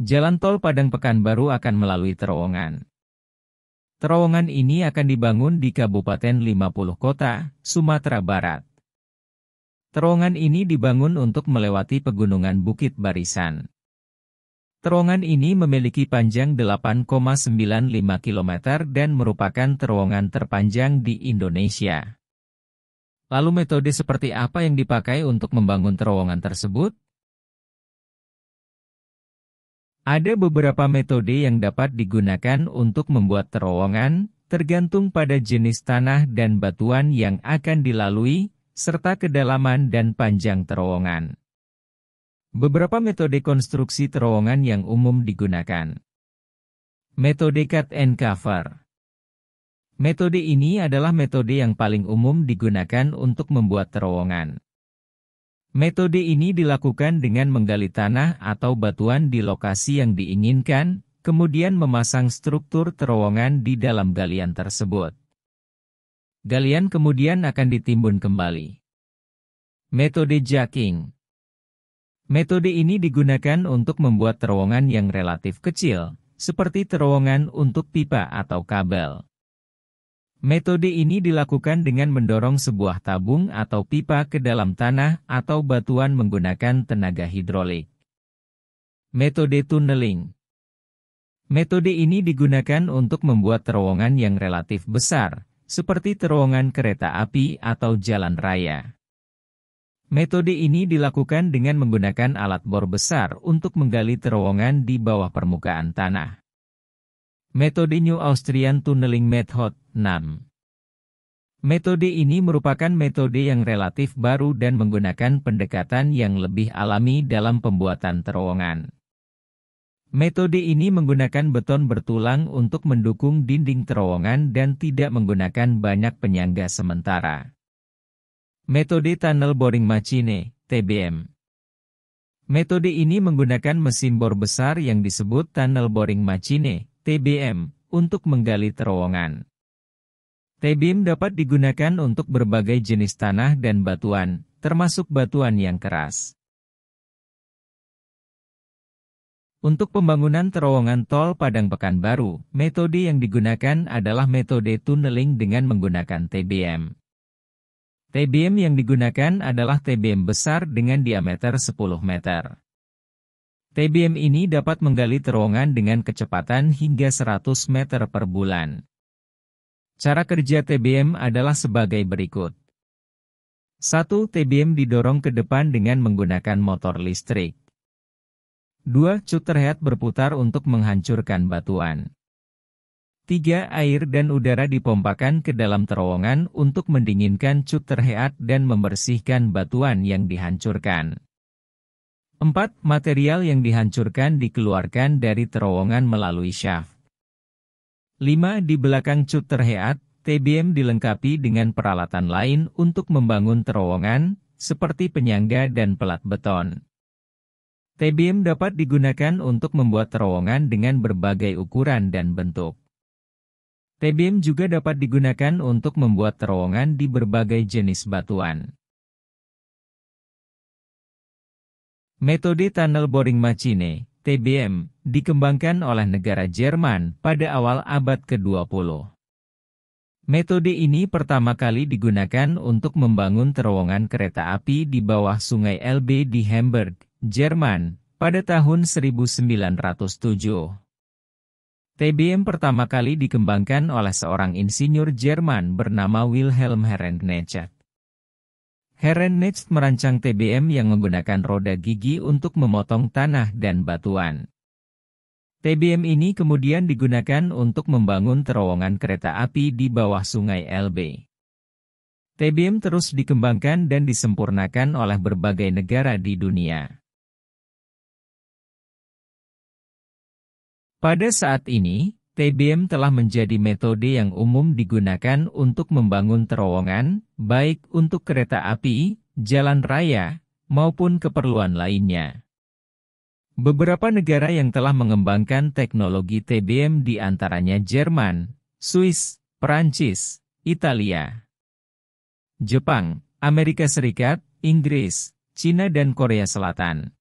Jalan tol Padang Pekanbaru akan melalui terowongan. Terowongan ini akan dibangun di Kabupaten 50 Kota, Sumatera Barat. Terowongan ini dibangun untuk melewati pegunungan Bukit Barisan. Terowongan ini memiliki panjang 8,95 km dan merupakan terowongan terpanjang di Indonesia. Lalu metode seperti apa yang dipakai untuk membangun terowongan tersebut? Ada beberapa metode yang dapat digunakan untuk membuat terowongan, tergantung pada jenis tanah dan batuan yang akan dilalui, serta kedalaman dan panjang terowongan. Beberapa metode konstruksi terowongan yang umum digunakan. Metode cut and cover. Metode ini adalah metode yang paling umum digunakan untuk membuat terowongan. Metode ini dilakukan dengan menggali tanah atau batuan di lokasi yang diinginkan, kemudian memasang struktur terowongan di dalam galian tersebut. Galian kemudian akan ditimbun kembali. Metode jacking. Metode ini digunakan untuk membuat terowongan yang relatif kecil, seperti terowongan untuk pipa atau kabel. Metode ini dilakukan dengan mendorong sebuah tabung atau pipa ke dalam tanah atau batuan menggunakan tenaga hidrolik. Metode tunneling. Metode ini digunakan untuk membuat terowongan yang relatif besar, seperti terowongan kereta api atau jalan raya. Metode ini dilakukan dengan menggunakan alat bor besar untuk menggali terowongan di bawah permukaan tanah. Metode New Austrian Tunneling Method 6. Metode ini merupakan metode yang relatif baru dan menggunakan pendekatan yang lebih alami dalam pembuatan terowongan. Metode ini menggunakan beton bertulang untuk mendukung dinding terowongan dan tidak menggunakan banyak penyangga sementara. Metode Tunnel Boring Machine, TBM. Metode ini menggunakan mesin bor besar yang disebut Tunnel Boring Machine, TBM, untuk menggali terowongan. TBM dapat digunakan untuk berbagai jenis tanah dan batuan, termasuk batuan yang keras. Untuk pembangunan terowongan tol Padang Pekanbaru, metode yang digunakan adalah metode tunneling dengan menggunakan TBM. TBM yang digunakan adalah TBM besar dengan diameter 10 meter. TBM ini dapat menggali terowongan dengan kecepatan hingga 100 meter per bulan. Cara kerja TBM adalah sebagai berikut. 1. TBM didorong ke depan dengan menggunakan motor listrik. 2. Cutter head berputar untuk menghancurkan batuan. 3. Air dan udara dipompakan ke dalam terowongan untuk mendinginkan cutter head dan membersihkan batuan yang dihancurkan. 4. Material yang dihancurkan dikeluarkan dari terowongan melalui shaft. 5. Di belakang cutter head, TBM dilengkapi dengan peralatan lain untuk membangun terowongan, seperti penyangga dan pelat beton. TBM dapat digunakan untuk membuat terowongan dengan berbagai ukuran dan bentuk. TBM juga dapat digunakan untuk membuat terowongan di berbagai jenis batuan. Metode Tunnel Boring Machine, TBM, dikembangkan oleh negara Jerman pada awal abad ke-20. Metode ini pertama kali digunakan untuk membangun terowongan kereta api di bawah Sungai Elbe di Hamburg, Jerman, pada tahun 1907. TBM pertama kali dikembangkan oleh seorang insinyur Jerman bernama Wilhelm Herrenknecht. Herrenknecht merancang TBM yang menggunakan roda gigi untuk memotong tanah dan batuan. TBM ini kemudian digunakan untuk membangun terowongan kereta api di bawah Sungai Elbe. TBM terus dikembangkan dan disempurnakan oleh berbagai negara di dunia. Pada saat ini, TBM telah menjadi metode yang umum digunakan untuk membangun terowongan, baik untuk kereta api, jalan raya, maupun keperluan lainnya. Beberapa negara yang telah mengembangkan teknologi TBM di antaranya Jerman, Swiss, Perancis, Italia, Jepang, Amerika Serikat, Inggris, Cina dan Korea Selatan.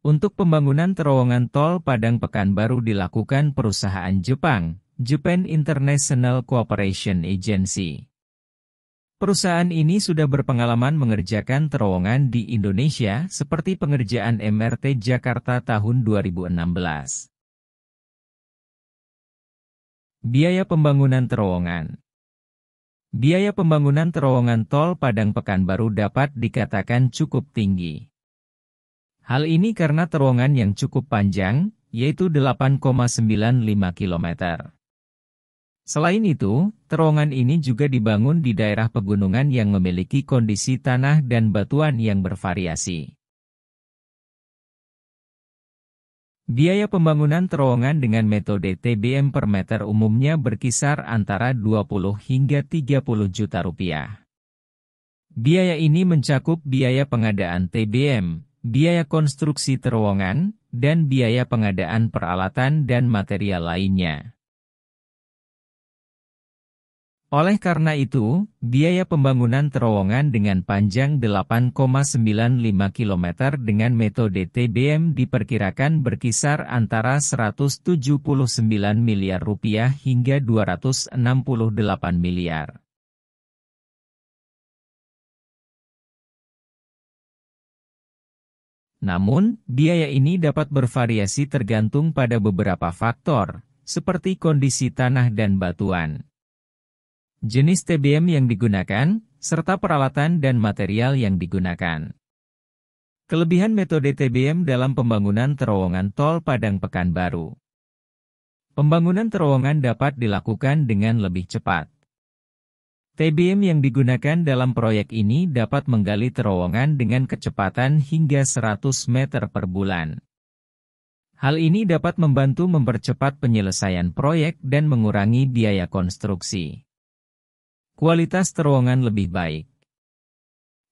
Untuk pembangunan terowongan tol Padang Pekanbaru dilakukan perusahaan Jepang, Japan International Cooperation Agency. Perusahaan ini sudah berpengalaman mengerjakan terowongan di Indonesia seperti pengerjaan MRT Jakarta tahun 2016. Biaya pembangunan terowongan. Biaya pembangunan terowongan tol Padang Pekanbaru dapat dikatakan cukup tinggi. Hal ini karena terowongan yang cukup panjang, yaitu 8,95 km. Selain itu, terowongan ini juga dibangun di daerah pegunungan yang memiliki kondisi tanah dan batuan yang bervariasi. Biaya pembangunan terowongan dengan metode TBM per meter umumnya berkisar antara 20 hingga 30 juta rupiah. Biaya ini mencakup biaya pengadaan TBM, biaya konstruksi terowongan, dan biaya pengadaan peralatan dan material lainnya. Oleh karena itu, biaya pembangunan terowongan dengan panjang 8,95 km dengan metode TBM diperkirakan berkisar antara 179 miliar rupiah hingga 268 miliar. Namun, biaya ini dapat bervariasi tergantung pada beberapa faktor, seperti kondisi tanah dan batuan, jenis TBM yang digunakan, serta peralatan dan material yang digunakan. Kelebihan metode TBM dalam pembangunan terowongan tol Padang Pekanbaru. Pembangunan terowongan dapat dilakukan dengan lebih cepat. TBM yang digunakan dalam proyek ini dapat menggali terowongan dengan kecepatan hingga 100 meter per bulan. Hal ini dapat membantu mempercepat penyelesaian proyek dan mengurangi biaya konstruksi. Kualitas terowongan lebih baik.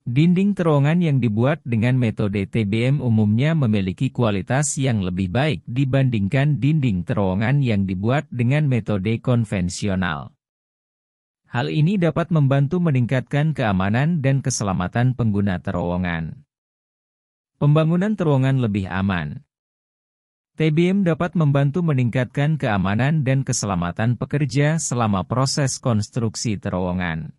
Dinding terowongan yang dibuat dengan metode TBM umumnya memiliki kualitas yang lebih baik dibandingkan dinding terowongan yang dibuat dengan metode konvensional. Hal ini dapat membantu meningkatkan keamanan dan keselamatan pengguna terowongan. Pembangunan terowongan lebih aman. TBM dapat membantu meningkatkan keamanan dan keselamatan pekerja selama proses konstruksi terowongan.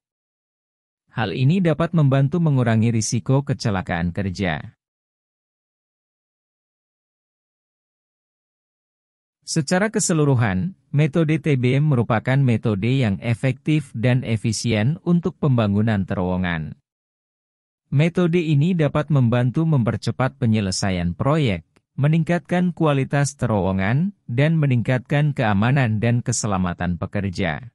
Hal ini dapat membantu mengurangi risiko kecelakaan kerja. Secara keseluruhan, metode TBM merupakan metode yang efektif dan efisien untuk pembangunan terowongan. Metode ini dapat membantu mempercepat penyelesaian proyek, meningkatkan kualitas terowongan, dan meningkatkan keamanan dan keselamatan pekerja.